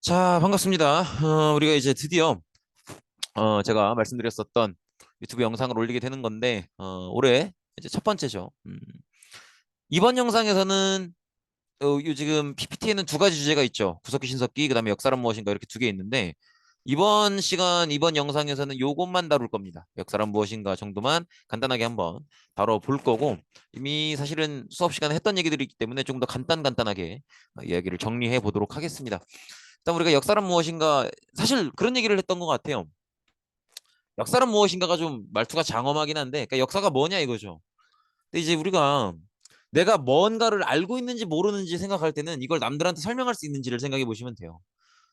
자, 반갑습니다. 우리가 이제 드디어 제가 말씀드렸었던 유튜브 영상을 올리게 되는 건데 올해 이제 첫 번째죠. 이번 영상에서는 요 지금 PPT에는 두 가지 주제가 있죠. 구석기, 신석기, 그다음에 역사란 무엇인가 이렇게 두 개 있는데 이번 영상에서는 요것만 다룰 겁니다. 역사란 무엇인가 정도만 간단하게 한번 다뤄볼 거고 이미 사실은 수업 시간에 했던 얘기들이 있기 때문에 조금 더 간단하게 이야기를 정리해 보도록 하겠습니다. 일단 우리가 역사란 무엇인가 사실 그런 얘기를 했던 것 같아요. 역사란 무엇인가가 좀 말투가 장엄하긴 한데 그러니까 역사가 뭐냐 이거죠. 근데 이제 우리가 내가 뭔가를 알고 있는지 모르는지 생각할 때는 이걸 남들한테 설명할 수 있는지를 생각해 보시면 돼요.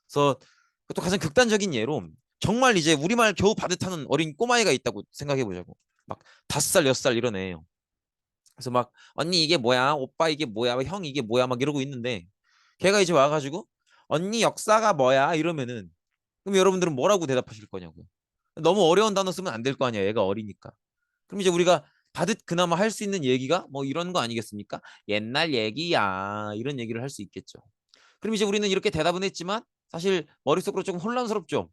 그래서 그것도 가장 극단적인 예로 정말 이제 우리말 겨우 바듯하는 어린 꼬마애가 있다고 생각해 보자고. 막 5살, 6살 이런 애예요. 그래서 막 언니 이게 뭐야? 오빠 이게 뭐야? 형 이게 뭐야? 막 이러고 있는데 걔가 이제 와가지고 언니 역사가 뭐야? 이러면은 그럼 여러분들은 뭐라고 대답하실 거냐고요. 너무 어려운 단어 쓰면 안 될 거 아니야. 얘가 어리니까. 그럼 이제 우리가 바듯 그나마 할 수 있는 얘기가 뭐 이런 거 아니겠습니까? 옛날 얘기야. 이런 얘기를 할 수 있겠죠. 그럼 이제 우리는 이렇게 대답은 했지만 사실 머릿속으로 조금 혼란스럽죠.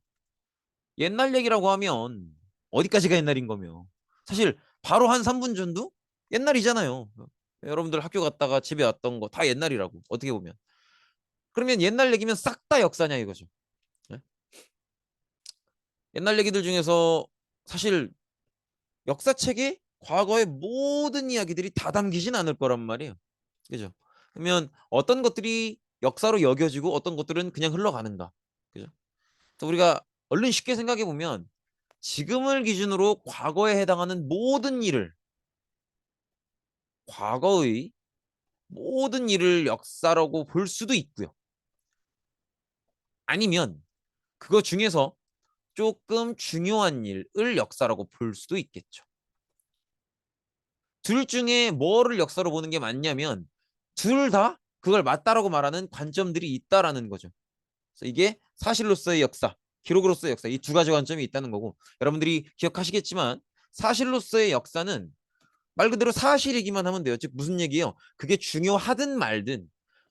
옛날 얘기라고 하면 어디까지가 옛날인 거며. 사실 바로 한 3분 전도 옛날이잖아요. 여러분들 학교 갔다가 집에 왔던 거 다 옛날이라고. 어떻게 보면. 그러면 옛날 얘기면 싹 다 역사냐 이거죠. 네? 옛날 얘기들 중에서 사실 역사책에 과거의 모든 이야기들이 다 담기진 않을 거란 말이에요. 그죠? 그러면 어떤 것들이 역사로 여겨지고 어떤 것들은 그냥 흘러가는가. 그죠? 그래서 우리가 얼른 쉽게 생각해 보면 지금을 기준으로 과거에 해당하는 모든 일을 과거의 모든 일을 역사라고 볼 수도 있고요. 아니면 그거 중에서 조금 중요한 일을 역사라고 볼 수도 있겠죠. 둘 중에 뭐를 역사로 보는 게 맞냐면 둘 다 그걸 맞다라고 말하는 관점들이 있다라는 거죠. 그래서 이게 사실로서의 역사, 기록으로서의 역사 이 두 가지 관점이 있다는 거고 여러분들이 기억하시겠지만 사실로서의 역사는 말 그대로 사실이기만 하면 돼요. 즉 무슨 얘기예요? 그게 중요하든 말든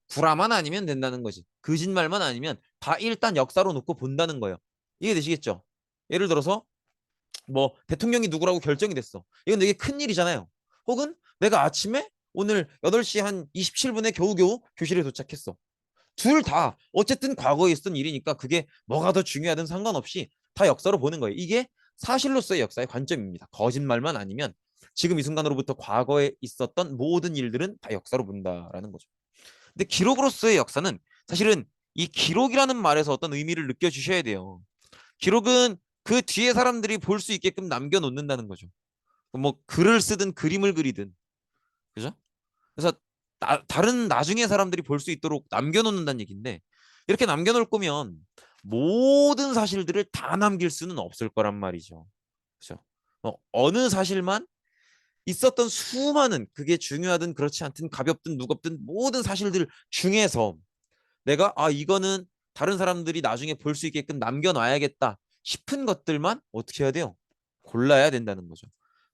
구라만 아니면 된다는 거지. 거짓말만 아니면 다 일단 역사로 놓고 본다는 거예요. 이해되시겠죠? 예를 들어서 뭐 대통령이 누구라고 결정이 됐어. 이건 되게 큰 일이잖아요. 혹은 내가 아침에 오늘 8시 한 27분에 겨우겨우 교실에 도착했어. 둘 다 어쨌든 과거에 있었던 일이니까 그게 뭐가 더 중요하든 상관없이 다 역사로 보는 거예요. 이게 사실로서의 역사의 관점입니다. 거짓말만 아니면 지금 이 순간으로부터 과거에 있었던 모든 일들은 다 역사로 본다라는 거죠. 근데 기록으로서의 역사는 사실은 이 기록이라는 말에서 어떤 의미를 느껴주셔야 돼요. 기록은 그 뒤에 사람들이 볼 수 있게끔 남겨놓는다는 거죠. 뭐 글을 쓰든 그림을 그리든 그죠? 그래서 다른 나중에 사람들이 볼 수 있도록 남겨놓는다는 얘기인데 이렇게 남겨놓을 거면 모든 사실들을 다 남길 수는 없을 거란 말이죠. 그죠? 어느 사실만 있었던 수많은 그게 중요하든 그렇지 않든 가볍든 무겁든 모든 사실들 중에서 내가 이거는 다른 사람들이 나중에 볼 수 있게끔 남겨놔야겠다 싶은 것들만 어떻게 해야 돼요? 골라야 된다는 거죠.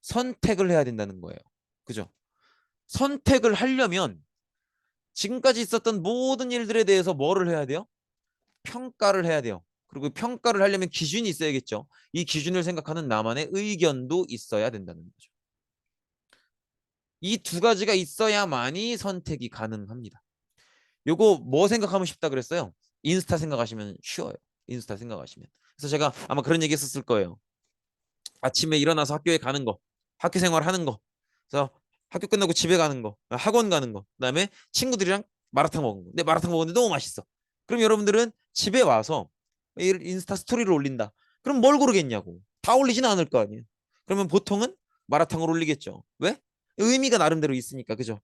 선택을 해야 된다는 거예요. 그죠? 선택을 하려면 지금까지 있었던 모든 일들에 대해서 뭐를 해야 돼요? 평가를 해야 돼요. 그리고 평가를 하려면 기준이 있어야겠죠. 이 기준을 생각하는 나만의 의견도 있어야 된다는 거죠. 이 두 가지가 있어야만이 선택이 가능합니다. 요거 뭐 생각하면 쉽다 그랬어요? 인스타 생각하시면 쉬워요. 인스타 생각하시면. 그래서 제가 아마 그런 얘기 했었을 거예요. 아침에 일어나서 학교에 가는 거, 학교 생활 하는 거, 그래서 학교 끝나고 집에 가는 거, 학원 가는 거, 그다음에 친구들이랑 마라탕 먹은 거. 근데 마라탕 먹었는데 너무 맛있어. 그럼 여러분들은 집에 와서 인스타 스토리를 올린다. 그럼 뭘 고르겠냐고. 다 올리지는 않을 거 아니에요. 그러면 보통은 마라탕을 올리겠죠. 왜? 의미가 나름대로 있으니까, 그죠?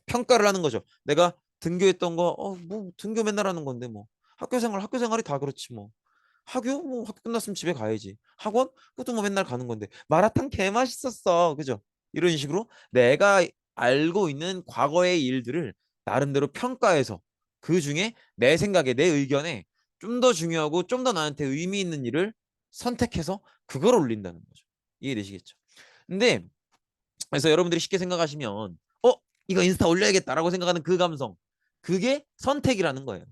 평가를 하는 거죠. 내가 등교했던 거, 뭐 등교 맨날 하는 건데 뭐 학교 생활이 다 그렇지 뭐. 학교 뭐 학교 끝났으면 집에 가야지. 학원 그것도 뭐 맨날 가는 건데 마라탕 개 맛있었어, 그죠? 이런 식으로 내가 알고 있는 과거의 일들을 나름대로 평가해서 그 중에 내 생각에 내 의견에 좀 더 중요하고 좀 더 나한테 의미 있는 일을 선택해서 그걸 올린다는 거죠. 이해되시겠죠? 근데 그래서 여러분들이 쉽게 생각하시면 이거 인스타 올려야겠다라고 생각하는 그 감성 그게 선택이라는 거예요.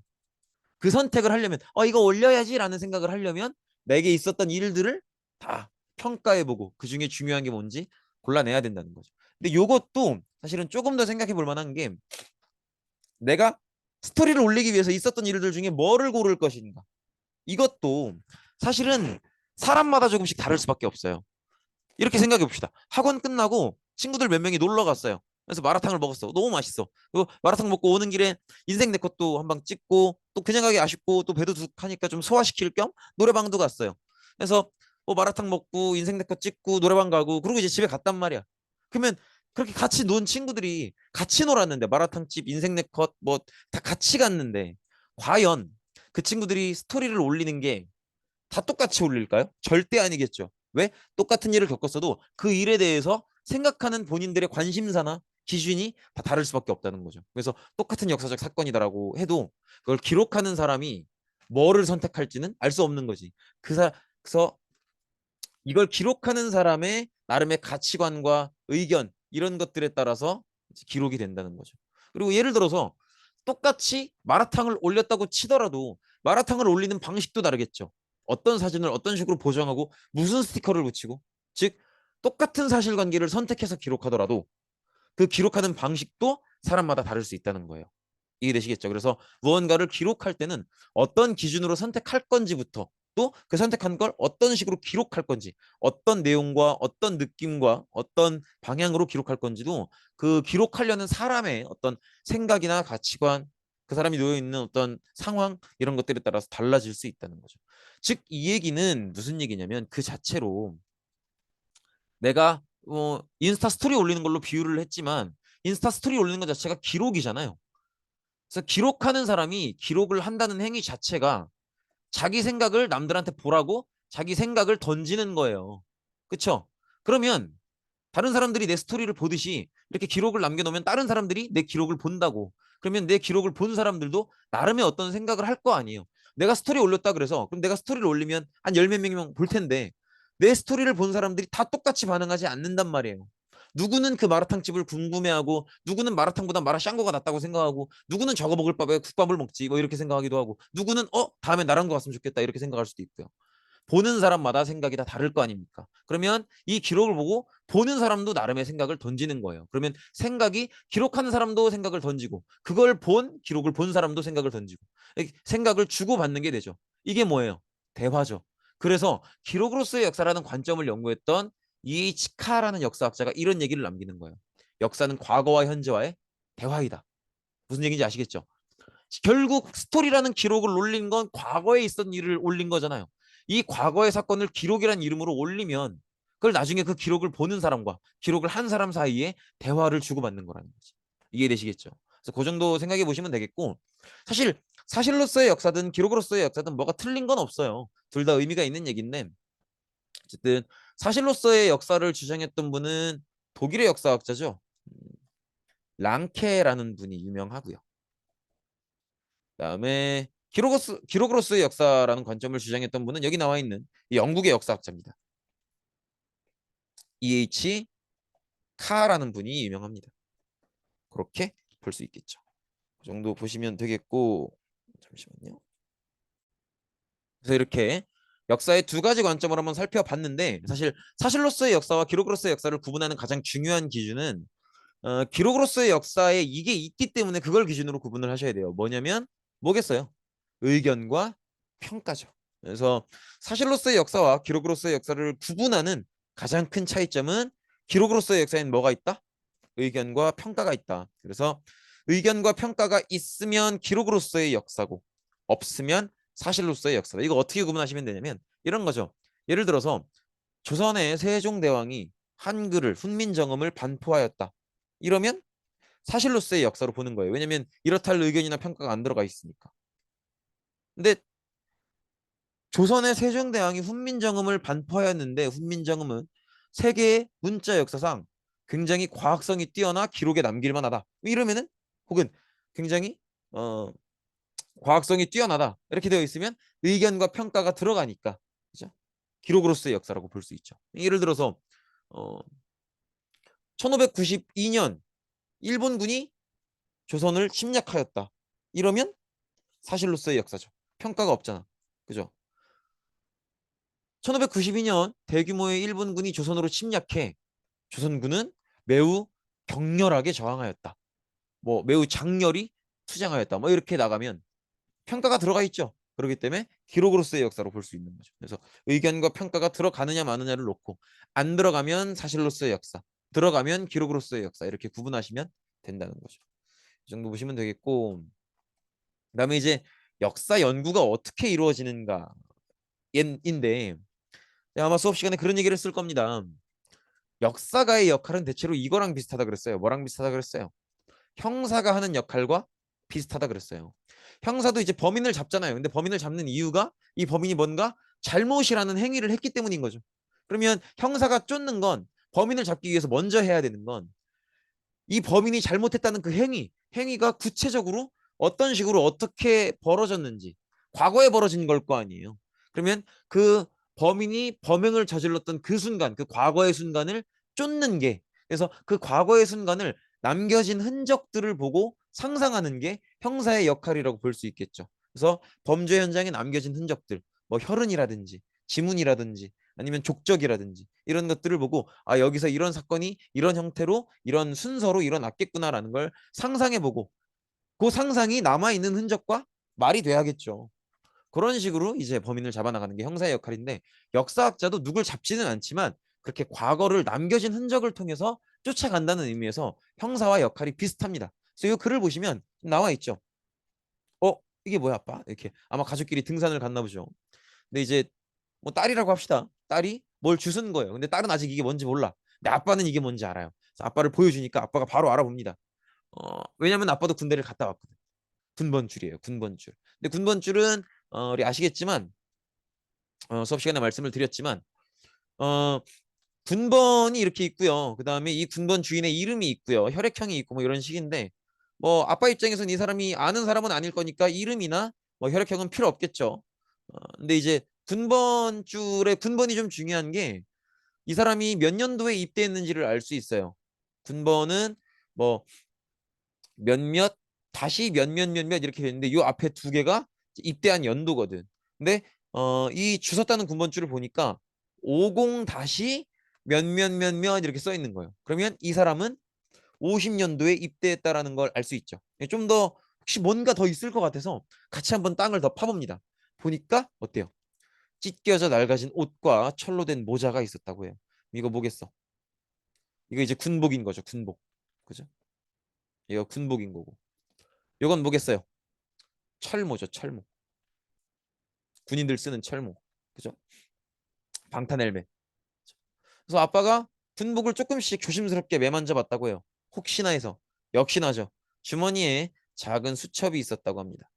그 선택을 하려면 이거 올려야지라는 생각을 하려면 내게 있었던 일들을 다 평가해보고 그 중에 중요한 게 뭔지 골라내야 된다는 거죠. 근데 요것도 사실은 조금 더 생각해 볼 만한 게 내가 스토리를 올리기 위해서 있었던 일들 중에 뭐를 고를 것인가. 이것도 사실은 사람마다 조금씩 다를 수밖에 없어요. 이렇게 생각해 봅시다. 학원 끝나고 친구들 몇 명이 놀러 갔어요. 그래서 마라탕을 먹었어. 너무 맛있어. 그리고 마라탕 먹고 오는 길에 인생 내 것도 한 방 찍고 또 그냥 가기 아쉽고 또 배도 둑하니까 좀 소화시킬 겸 노래방도 갔어요. 그래서 마라탕 먹고 인생 내 것 찍고 노래방 가고 그리고 이제 집에 갔단 말이야. 그러면 그렇게 같이 논 친구들이 같이 놀았는데 마라탕집 인생 내 것 뭐 다 같이 갔는데 과연 그 친구들이 스토리를 올리는 게 다 똑같이 올릴까요? 절대 아니겠죠. 왜? 똑같은 일을 겪었어도 그 일에 대해서 생각하는 본인들의 관심사나 기준이 다 다를 수밖에 없다는 거죠. 그래서 똑같은 역사적 사건이다라고 해도 그걸 기록하는 사람이 뭐를 선택할지는 알 수 없는 거지. 그래서 이걸 기록하는 사람의 나름의 가치관과 의견 이런 것들에 따라서 기록이 된다는 거죠. 그리고 예를 들어서 똑같이 마라탕을 올렸다고 치더라도 마라탕을 올리는 방식도 다르겠죠. 어떤 사진을 어떤 식으로 보정하고 무슨 스티커를 붙이고 즉 똑같은 사실관계를 선택해서 기록하더라도 그 기록하는 방식도 사람마다 다를 수 있다는 거예요. 이해되시겠죠? 그래서 무언가를 기록할 때는 어떤 기준으로 선택할 건지부터 또 그 선택한 걸 어떤 식으로 기록할 건지 어떤 내용과 어떤 느낌과 어떤 방향으로 기록할 건지도 그 기록하려는 사람의 어떤 생각이나 가치관 그 사람이 놓여 있는 어떤 상황 이런 것들에 따라서 달라질 수 있다는 거죠. 즉 이 얘기는 무슨 얘기냐면 그 자체로 내가 인스타 스토리 올리는 걸로 비유를 했지만 인스타 스토리 올리는 것 자체가 기록이잖아요. 그래서 기록하는 사람이 기록을 한다는 행위 자체가 자기 생각을 남들한테 보라고 자기 생각을 던지는 거예요. 그쵸? 그러면 다른 사람들이 내 스토리를 보듯이 이렇게 기록을 남겨놓으면 다른 사람들이 내 기록을 본다고. 그러면 내 기록을 본 사람들도 나름의 어떤 생각을 할 거 아니에요. 내가 스토리 올렸다 그래서 그럼 내가 스토리를 올리면 한 열 몇 명이면 볼 텐데 내 스토리를 본 사람들이 다 똑같이 반응하지 않는단 말이에요. 누구는 그 마라탕 집을 궁금해하고 누구는 마라탕보다 마라샹궈가 낫다고 생각하고 누구는 저거 먹을 바에 국밥을 먹지 뭐 이렇게 생각하기도 하고 누구는 다음에 나랑 거 갔으면 좋겠다 이렇게 생각할 수도 있고요. 보는 사람마다 생각이 다 다를 거 아닙니까? 그러면 이 기록을 보고 보는 사람도 나름의 생각을 던지는 거예요. 그러면 생각이 기록하는 사람도 생각을 던지고 그걸 본 기록을 본 사람도 생각을 던지고 생각을 주고받는 게 되죠. 이게 뭐예요? 대화죠. 그래서 기록으로서의 역사라는 관점을 연구했던 이에이치 카라는 역사학자가 이런 얘기를 남기는 거예요. 역사는 과거와 현재와의 대화이다. 무슨 얘기인지 아시겠죠? 결국 스토리라는 기록을 올린 건 과거에 있었던 일을 올린 거잖아요. 이 과거의 사건을 기록이라는 이름으로 올리면 그걸 나중에 그 기록을 보는 사람과 기록을 한 사람 사이에 대화를 주고받는 거라는 거지. 이해되시겠죠? 그래서 그 정도 생각해 보시면 되겠고 사실 사실로서의 역사든 기록으로서의 역사든 뭐가 틀린 건 없어요. 둘 다 의미가 있는 얘기인데 어쨌든 사실로서의 역사를 주장했던 분은 독일의 역사학자죠. 랑케라는 분이 유명하고요. 그다음에 기록으로서의 역사라는 관점을 주장했던 분은 여기 나와 있는 영국의 역사학자입니다. E.H. 카라는 분이 유명합니다. 그렇게 볼 수 있겠죠. 그 정도 보시면 되겠고 잠시만요. 그래서 이렇게 역사의 두 가지 관점을 한번 살펴봤는데 사실 사실로서의 역사와 기록으로서의 역사를 구분하는 가장 중요한 기준은 기록으로서의 역사에 이게 있기 때문에 그걸 기준으로 구분을 하셔야 돼요. 뭐냐면 뭐겠어요? 의견과 평가죠. 그래서 사실로서의 역사와 기록으로서의 역사를 구분하는 가장 큰 차이점은 기록으로서의 역사에는 뭐가 있다? 의견과 평가가 있다. 그래서 의견과 평가가 있으면 기록으로서의 역사고 없으면 사실로서의 역사다. 이거 어떻게 구분하시면 되냐면 이런 거죠. 예를 들어서 조선의 세종대왕이 한글을 훈민정음을 반포하였다. 이러면 사실로서의 역사로 보는 거예요. 왜냐면 이렇다 할 의견이나 평가가 안 들어가 있으니까. 근데 조선의 세종대왕이 훈민정음을 반포하였는데 훈민정음은 세계의 문자 역사상 굉장히 과학성이 뛰어나 기록에 남길 만하다. 이러면은 혹은 굉장히 과학성이 뛰어나다. 이렇게 되어 있으면 의견과 평가가 들어가니까 그죠? 기록으로서의 역사라고 볼 수 있죠. 예를 들어서 어, 1592년 일본군이 조선을 침략하였다. 이러면 사실로서의 역사죠. 평가가 없잖아. 그죠? 1592년 대규모의 일본군이 조선으로 침략해 조선군은 매우 격렬하게 저항하였다. 뭐 매우 장렬히 투쟁하였다. 뭐 이렇게 나가면 평가가 들어가 있죠. 그렇기 때문에 기록으로서의 역사로 볼 수 있는 거죠. 그래서 의견과 평가가 들어가느냐 마느냐를 놓고 안 들어가면 사실로서의 역사, 들어가면 기록으로서의 역사 이렇게 구분하시면 된다는 거죠. 이 정도 보시면 되겠고 그다음에 이제 역사 연구가 어떻게 이루어지는가 인데 아마 수업 시간에 그런 얘기를 쓸 겁니다. 역사가의 역할은 대체로 이거랑 비슷하다 그랬어요. 뭐랑 비슷하다 그랬어요? 형사가 하는 역할과 비슷하다 그랬어요. 형사도 이제 범인을 잡잖아요. 근데 범인을 잡는 이유가 이 범인이 뭔가 잘못이라는 행위를 했기 때문인 거죠. 그러면 형사가 쫓는 건 범인을 잡기 위해서 먼저 해야 되는 건 이 범인이 잘못했다는 그 행위가 구체적으로 어떤 식으로 어떻게 벌어졌는지 과거에 벌어진 걸 거 아니에요. 그러면 그 범인이 범행을 저질렀던 그 순간, 그 과거의 순간을 쫓는 게 그래서 그 과거의 순간을 남겨진 흔적들을 보고 상상하는 게 형사의 역할이라고 볼 수 있겠죠. 그래서 범죄 현장에 남겨진 흔적들, 뭐 혈흔이라든지 지문이라든지 아니면 족적이라든지 이런 것들을 보고 아 여기서 이런 사건이 이런 형태로 이런 순서로 일어났겠구나라는 걸 상상해보고 그 상상이 남아있는 흔적과 말이 돼야겠죠. 그런 식으로 이제 범인을 잡아나가는 게 형사의 역할인데 역사학자도 누굴 잡지는 않지만 그렇게 과거를 남겨진 흔적을 통해서 쫓아간다는 의미에서 형사와 역할이 비슷합니다. 그래서 이 글을 보시면 나와 있죠. 이게 뭐야 아빠? 이렇게 아마 가족끼리 등산을 갔나 보죠. 근데 이제 뭐 딸이라고 합시다. 딸이 뭘 주순 거예요. 근데 딸은 아직 이게 뭔지 몰라. 근데 아빠는 이게 뭔지 알아요. 그래서 아빠를 보여주니까 아빠가 바로 알아봅니다. 왜냐면 아빠도 군대를 갔다 왔거든. 군번줄이에요. 군번줄. 근데 군번줄은 우리 아시겠지만 수업 시간에 말씀을 드렸지만 어, 군번이 이렇게 있고요. 그 다음에 이 군번 주인의 이름이 있고요. 혈액형이 있고 뭐 이런 식인데 뭐 아빠 입장에서는 이 사람이 아는 사람은 아닐 거니까 이름이나 뭐 혈액형은 필요 없겠죠. 근데 이제 군번줄의 군번이 좀 중요한 게 이 사람이 몇 년도에 입대했는지를 알 수 있어요. 군번은 뭐 몇몇 다시 몇몇 이렇게 되는데 이 앞에 두 개가 입대한 연도거든. 근데 이 주웠다는 군번줄을 보니까 50 다시 몇몇 이렇게 써 있는 거예요. 그러면 이 사람은 50년도에 입대했다라는 걸 알 수 있죠. 좀 더 혹시 뭔가 더 있을 것 같아서 같이 한번 땅을 더 파봅니다. 보니까 어때요? 찢겨져 낡아진 옷과 철로 된 모자가 있었다고 해요. 이거 뭐겠어? 이거 이제 군복인 거죠. 군복. 그죠? 이거 군복인 거고. 이건 뭐겠어요? 철모죠. 철모. 군인들 쓰는 철모. 그죠? 방탄 헬멧. 그래서 아빠가 군복을 조금씩 조심스럽게 매만져 봤다고 해요. 혹시나 해서. 역시나죠. 주머니에 작은 수첩이 있었다고 합니다.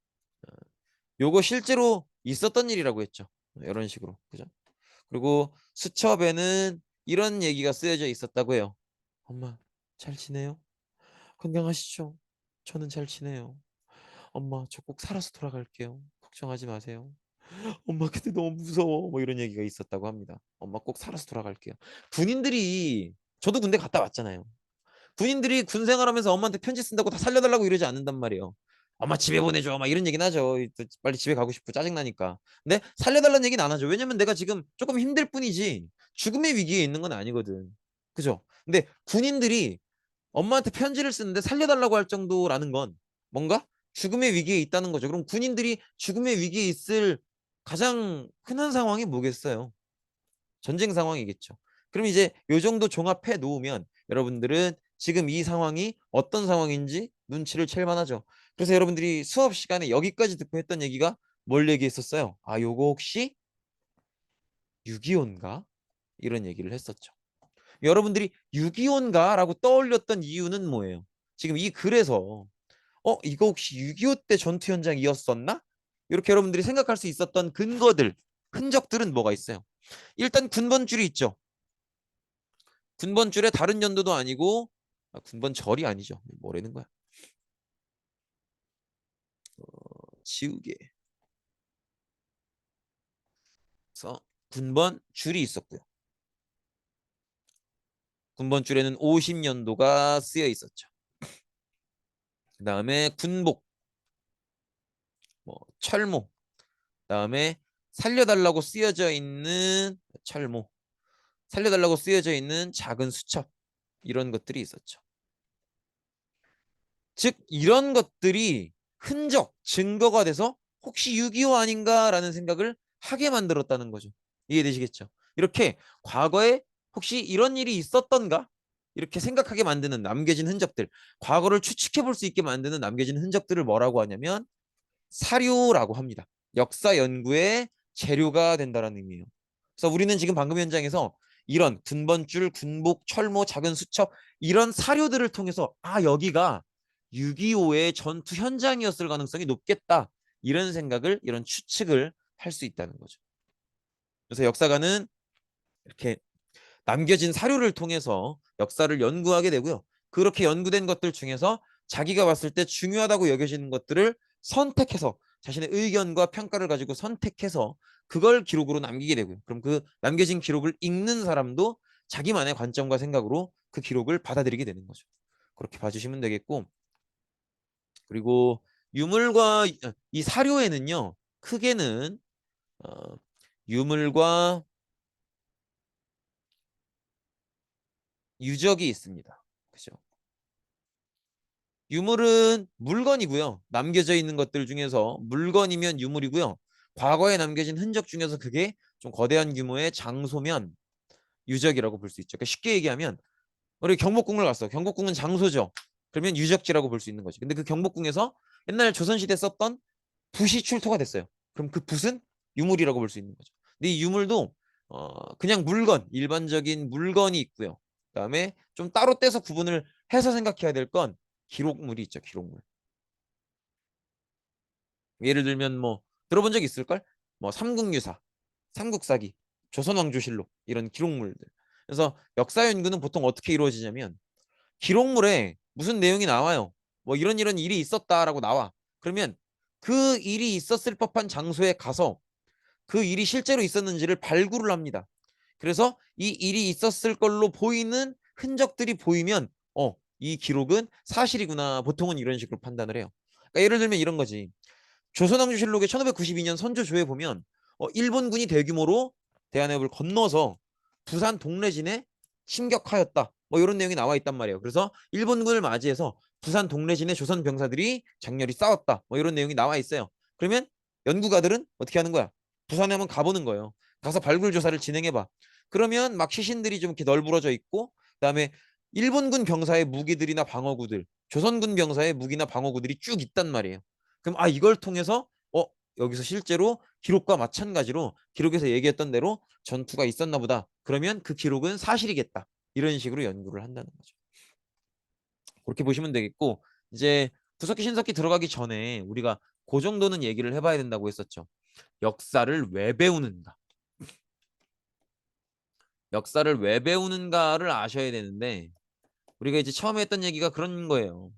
요거 실제로 있었던 일이라고 했죠. 이런 식으로. 그죠? 그리고 수첩에는 이런 얘기가 쓰여져 있었다고 해요. 엄마, 잘 지내요? 건강하시죠? 저는 잘 지내요. 엄마, 저 꼭 살아서 돌아갈게요. 걱정하지 마세요. 엄마, 근데 너무 무서워. 뭐 이런 얘기가 있었다고 합니다. 엄마 꼭 살아서 돌아갈게요. 군인들이 저도 군대 갔다 왔잖아요. 군인들이 군 생활하면서 엄마한테 편지 쓴다고 다 살려달라고 이러지 않는단 말이에요. 엄마 집에 보내줘. 막 이런 얘기는 하죠. 빨리 집에 가고 싶고 짜증나니까. 근데 살려달라는 얘기는 안 하죠. 왜냐면 내가 지금 조금 힘들 뿐이지 죽음의 위기에 있는 건 아니거든. 그죠? 근데 군인들이 엄마한테 편지를 쓰는데 살려달라고 할 정도라는 건 뭔가 죽음의 위기에 있다는 거죠. 그럼 군인들이 죽음의 위기에 있을 가장 흔한 상황이 뭐겠어요? 전쟁 상황이겠죠. 그럼 이제 요 정도 종합해 놓으면 여러분들은 지금 이 상황이 어떤 상황인지 눈치를 챌 만하죠. 그래서 여러분들이 수업 시간에 여기까지 듣고 했던 얘기가 뭘 얘기했었어요? 아, 요거 혹시 6.25인가? 이런 얘기를 했었죠. 여러분들이 6.25인가라고 떠올렸던 이유는 뭐예요? 지금 이 글에서 이거 혹시 6.25 때 전투 현장이었었나? 이렇게 여러분들이 생각할 수 있었던 근거들, 흔적들은 뭐가 있어요? 일단 군번줄이 있죠. 군번줄의 다른 연도도 아니고 군번절이 아니죠. 뭐라는 거야? 지우개. 그래서 군번줄이 있었고요. 군번줄에는 50년도가 쓰여 있었죠. 그 다음에 군복. 뭐 철모, 그다음에 살려달라고 쓰여져 있는 철모, 살려달라고 쓰여져 있는 작은 수첩 이런 것들이 있었죠. 즉 이런 것들이 흔적, 증거가 돼서 혹시 6.25 아닌가라는 생각을 하게 만들었다는 거죠. 이해되시겠죠? 이렇게 과거에 혹시 이런 일이 있었던가? 이렇게 생각하게 만드는 남겨진 흔적들, 과거를 추측해 볼 수 있게 만드는 남겨진 흔적들을 뭐라고 하냐면 사료라고 합니다. 역사 연구의 재료가 된다는 의미예요. 그래서 우리는 지금 방금 현장에서 이런 군번줄, 군복, 철모, 작은 수첩 이런 사료들을 통해서 아 여기가 6.25의 전투 현장이었을 가능성이 높겠다. 이런 생각을 이런 추측을 할 수 있다는 거죠. 그래서 역사가는 이렇게 남겨진 사료를 통해서 역사를 연구하게 되고요. 그렇게 연구된 것들 중에서 자기가 봤을 때 중요하다고 여겨지는 것들을 선택해서 자신의 의견과 평가를 가지고 선택해서 그걸 기록으로 남기게 되고요. 그럼 그 남겨진 기록을 읽는 사람도 자기만의 관점과 생각으로 그 기록을 받아들이게 되는 거죠. 그렇게 봐주시면 되겠고, 그리고 유물과 이 사료에는요, 크게는 어, 유물과 유적이 있습니다. 그죠? 유물은 물건이고요. 남겨져 있는 것들 중에서 물건이면 유물이고요. 과거에 남겨진 흔적 중에서 그게 좀 거대한 규모의 장소면 유적이라고 볼 수 있죠. 그러니까 쉽게 얘기하면 우리 경복궁을 갔어. 경복궁은 장소죠. 그러면 유적지라고 볼 수 있는 거지. 근데 그 경복궁에서 옛날 조선시대 썼던 붓이 출토가 됐어요. 그럼 그 붓은 유물이라고 볼 수 있는 거죠. 근데 이 유물도 그냥 물건, 일반적인 물건이 있고요. 그다음에 좀 따로 떼서 구분을 해서 생각해야 될 건 기록물이 있죠. 기록물. 예를 들면 뭐 들어본 적 있을걸? 뭐 삼국유사, 삼국사기, 조선왕조실록 이런 기록물들. 그래서 역사 연구는 보통 어떻게 이루어지냐면 기록물에 무슨 내용이 나와요. 뭐 이런 일이 있었다라고 나와. 그러면 그 일이 있었을 법한 장소에 가서 그 일이 실제로 있었는지를 발굴을 합니다. 그래서 이 일이 있었을 걸로 보이는 흔적들이 보이면 이 기록은 사실이구나. 보통은 이런 식으로 판단을 해요. 그러니까 예를 들면 이런 거지. 조선왕조실록의 1592년 선조조에 보면 일본군이 대규모로 대한해협을 건너서 부산 동래진에 침격하였다. 뭐 이런 내용이 나와 있단 말이에요. 그래서 일본군을 맞이해서 부산 동래진에 조선 병사들이 장렬히 싸웠다. 뭐 이런 내용이 나와 있어요. 그러면 연구가들은 어떻게 하는 거야? 부산에 한번 가보는 거예요. 가서 발굴 조사를 진행해봐. 그러면 막 시신들이 좀 이렇게 널브러져 있고, 그다음에 일본군 병사의 무기들이나 방어구들, 조선군 병사의 무기나 방어구들이 쭉 있단 말이에요. 그럼 이걸 통해서 여기서 실제로 기록과 마찬가지로 기록에서 얘기했던 대로 전투가 있었나 보다. 그러면 그 기록은 사실이겠다. 이런 식으로 연구를 한다는 거죠. 그렇게 보시면 되겠고, 이제 구석기 신석기 들어가기 전에 우리가 그 정도는 얘기를 해봐야 된다고 했었죠. 역사를 왜 배우는가? 역사를 왜 배우는가를 아셔야 되는데 우리가 이제 처음에 했던 얘기가 그런 거예요.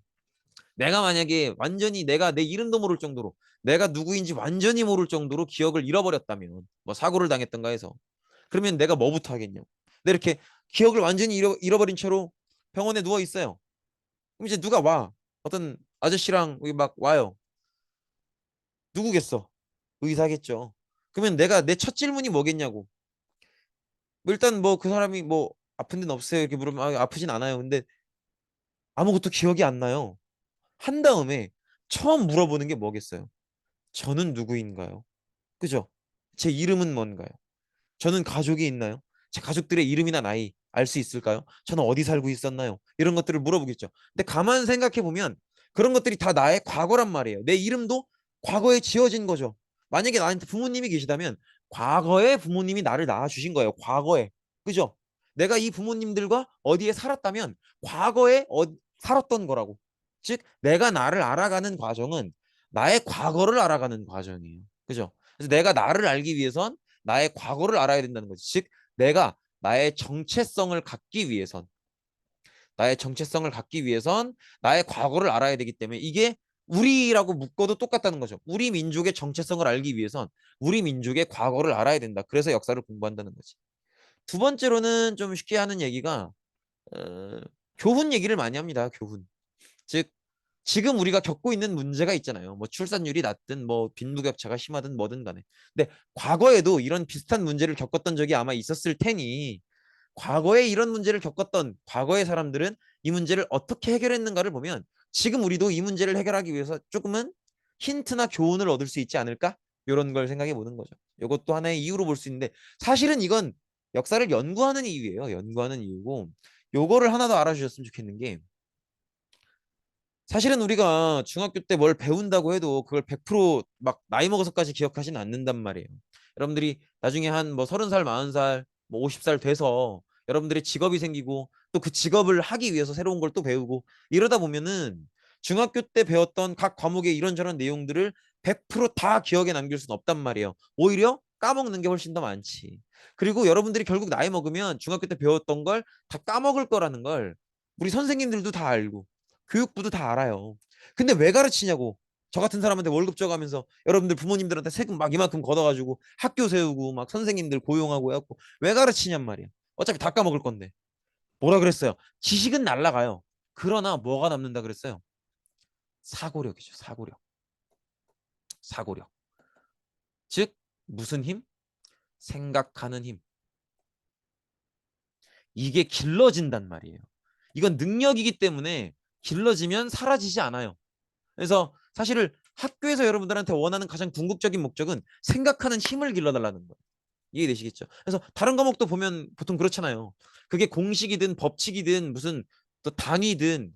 내가 만약에 완전히 내가 내 이름도 모를 정도로 내가 누구인지 완전히 모를 정도로 기억을 잃어버렸다면 뭐 사고를 당했던가 해서 그러면 내가 뭐부터 하겠냐. 근데 이렇게 기억을 완전히 잃어버린 채로 병원에 누워 있어요. 그럼 이제 누가 와. 어떤 아저씨랑 여기 막 와요. 누구겠어? 의사겠죠. 그러면 내가 내 첫 질문이 뭐겠냐고. 뭐 일단 뭐 그 사람이 뭐 아픈 데는 없어요. 이렇게 물으면 아프진 않아요. 근데 아무것도 기억이 안 나요. 한 다음에 처음 물어보는 게 뭐겠어요? 저는 누구인가요? 그죠? 제 이름은 뭔가요? 저는 가족이 있나요? 제 가족들의 이름이나 나이 알 수 있을까요? 저는 어디 살고 있었나요? 이런 것들을 물어보겠죠. 근데 가만 생각해 보면 그런 것들이 다 나의 과거란 말이에요. 내 이름도 과거에 지어진 거죠. 만약에 나한테 부모님이 계시다면 과거에 부모님이 나를 낳아주신 거예요. 과거에. 그죠? 내가 이 부모님들과 어디에 살았다면 과거에 살았던 거라고. 즉, 내가 나를 알아가는 과정은 나의 과거를 알아가는 과정이에요. 그죠? 그래서 내가 나를 알기 위해선 나의 과거를 알아야 된다는 거지. 즉, 내가 나의 정체성을 갖기 위해선 나의 과거를 알아야 되기 때문에 이게 우리라고 묶어도 똑같다는 거죠. 우리 민족의 정체성을 알기 위해선 우리 민족의 과거를 알아야 된다. 그래서 역사를 공부한다는 거지. 두 번째로는 좀 쉽게 하는 얘기가 어, 교훈 얘기를 많이 합니다. 교훈. 즉 지금 우리가 겪고 있는 문제가 있잖아요. 뭐 출산율이 낮든 뭐 빈부격차가 심하든 뭐든 간에. 근데 과거에도 이런 비슷한 문제를 겪었던 적이 아마 있었을 테니 과거에 이런 문제를 겪었던 과거의 사람들은 이 문제를 어떻게 해결했는가를 보면 지금 우리도 이 문제를 해결하기 위해서 조금은 힌트나 교훈을 얻을 수 있지 않을까? 이런 걸 생각해 보는 거죠. 이것도 하나의 이유로 볼 수 있는데 사실은 이건 역사를 연구하는 이유예요. 연구하는 이유고 요거를 하나 더 알아주셨으면 좋겠는 게 사실은 우리가 중학교 때 뭘 배운다고 해도 그걸 100%막 나이 먹어서까지 기억하지는 않는단 말이에요. 여러분들이 나중에 한 뭐 30살, 40살, 뭐 50살 돼서 여러분들의 직업이 생기고 또 그 직업을 하기 위해서 새로운 걸 또 배우고 이러다 보면은 중학교 때 배웠던 각 과목의 이런저런 내용들을 100%다 기억에 남길 수는 없단 말이에요. 오히려 까먹는 게 훨씬 더 많지. 그리고 여러분들이 결국 나이 먹으면 중학교 때 배웠던 걸 다 까먹을 거라는 걸 우리 선생님들도 다 알고 교육부도 다 알아요. 근데 왜 가르치냐고. 저 같은 사람한테 월급 줘가면서 여러분들 부모님들한테 세금 막 이만큼 걷어가지고 학교 세우고 막 선생님들 고용하고 해갖고 왜 가르치냔 말이야. 어차피 다 까먹을 건데. 뭐라 그랬어요? 지식은 날라가요. 그러나 뭐가 남는다 그랬어요? 사고력이죠. 사고력. 사고력. 즉 무슨 힘? 생각하는 힘. 이게 길러진단 말이에요. 이건 능력이기 때문에 길러지면 사라지지 않아요. 그래서 사실 학교에서 여러분들한테 원하는 가장 궁극적인 목적은 생각하는 힘을 길러달라는 거예요. 이해되시겠죠? 그래서 다른 과목도 보면 보통 그렇잖아요. 그게 공식이든 법칙이든 무슨 또 단위든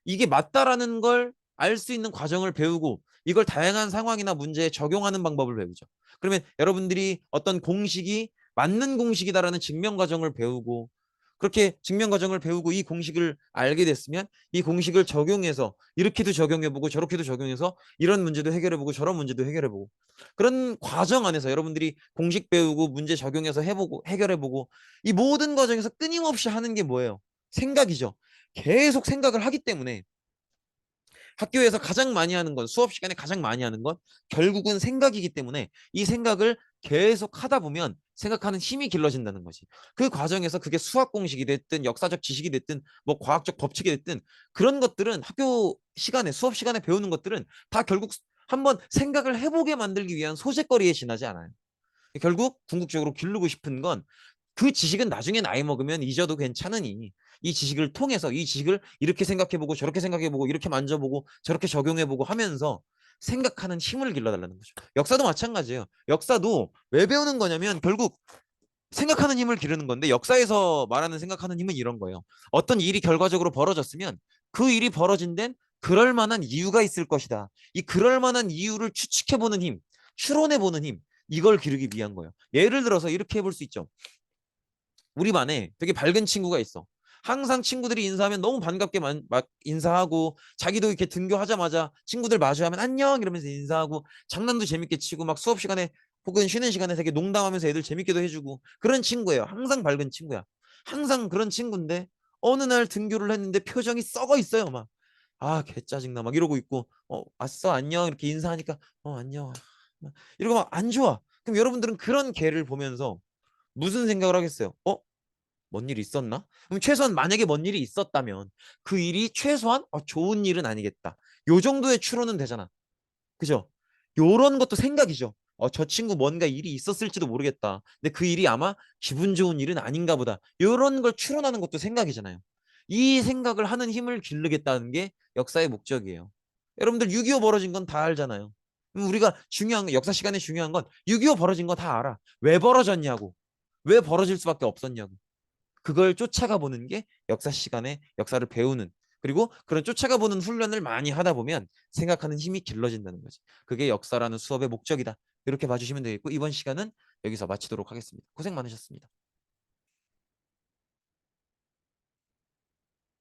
이게 맞다라는 걸 알 수 있는 과정을 배우고 이걸 다양한 상황이나 문제에 적용하는 방법을 배우죠. 그러면 여러분들이 어떤 공식이 맞는 공식이다라는 증명 과정을 배우고 그렇게 증명 과정을 배우고 이 공식을 알게 됐으면 이 공식을 적용해서 이렇게도 적용해보고 저렇게도 적용해서 이런 문제도 해결해보고 저런 문제도 해결해보고 그런 과정 안에서 여러분들이 공식 배우고 문제 적용해서 해보고 해결해보고 이 모든 과정에서 끊임없이 하는 게 뭐예요? 생각이죠. 계속 생각을 하기 때문에 학교에서 가장 많이 하는 건 수업 시간에 가장 많이 하는 건 결국은 생각이기 때문에 이 생각을 계속 하다 보면 생각하는 힘이 길러진다는 거지. 그 과정에서 그게 수학 공식이 됐든 역사적 지식이 됐든 뭐 과학적 법칙이 됐든 그런 것들은 학교 시간에 수업 시간에 배우는 것들은 다 결국 한번 생각을 해보게 만들기 위한 소재거리에 지나지 않아요. 결국 궁극적으로 기르고 싶은 건 그 지식은 나중에 나이 먹으면 잊어도 괜찮으니 이 지식을 통해서 이 지식을 이렇게 생각해보고 저렇게 생각해보고 이렇게 만져보고 저렇게 적용해보고 하면서 생각하는 힘을 길러달라는 거죠. 역사도 마찬가지예요. 역사도 왜 배우는 거냐면 결국 생각하는 힘을 기르는 건데 역사에서 말하는 생각하는 힘은 이런 거예요. 어떤 일이 결과적으로 벌어졌으면 그 일이 벌어진 데는 그럴 만한 이유가 있을 것이다. 이 그럴 만한 이유를 추측해보는 힘, 추론해보는 힘, 이걸 기르기 위한 거예요. 예를 들어서 이렇게 해볼 수 있죠. 우리 반에 되게 밝은 친구가 있어. 항상 친구들이 인사하면 너무 반갑게 막 인사하고 자기도 이렇게 등교하자마자 친구들 마주하면 안녕 이러면서 인사하고 장난도 재밌게 치고 막 수업 시간에 혹은 쉬는 시간에 되게 농담하면서 애들 재밌게도 해주고 그런 친구예요. 항상 밝은 친구야. 항상 그런 친구인데 어느 날 등교를 했는데 표정이 썩어 있어요. 막 아, 개 짜증나 막 이러고 있고 왔어 안녕 이렇게 인사하니까 안녕 이러고 막 안 좋아. 그럼 여러분들은 그런 개를 보면서 무슨 생각을 하겠어요? 뭔 일이 있었나? 그럼 최소한 만약에 뭔 일이 있었다면 그 일이 최소한 좋은 일은 아니겠다. 요 정도의 추론은 되잖아. 그죠? 요런 것도 생각이죠. 저 친구 뭔가 일이 있었을지도 모르겠다. 근데 그 일이 아마 기분 좋은 일은 아닌가 보다. 요런 걸 추론하는 것도 생각이잖아요. 이 생각을 하는 힘을 기르겠다는 게 역사의 목적이에요. 여러분들 6.25 벌어진 건 다 알잖아요. 그럼 우리가 중요한 역사 시간에 중요한 건 6.25 벌어진 거 다 알아. 왜 벌어졌냐고. 왜 벌어질 수밖에 없었냐고. 그걸 쫓아가 보는 게 역사 시간에 역사를 배우는 그리고 그런 쫓아가 보는 훈련을 많이 하다 보면 생각하는 힘이 길러진다는 거지. 그게 역사라는 수업의 목적이다. 이렇게 봐주시면 되겠고 이번 시간은 여기서 마치도록 하겠습니다. 고생 많으셨습니다.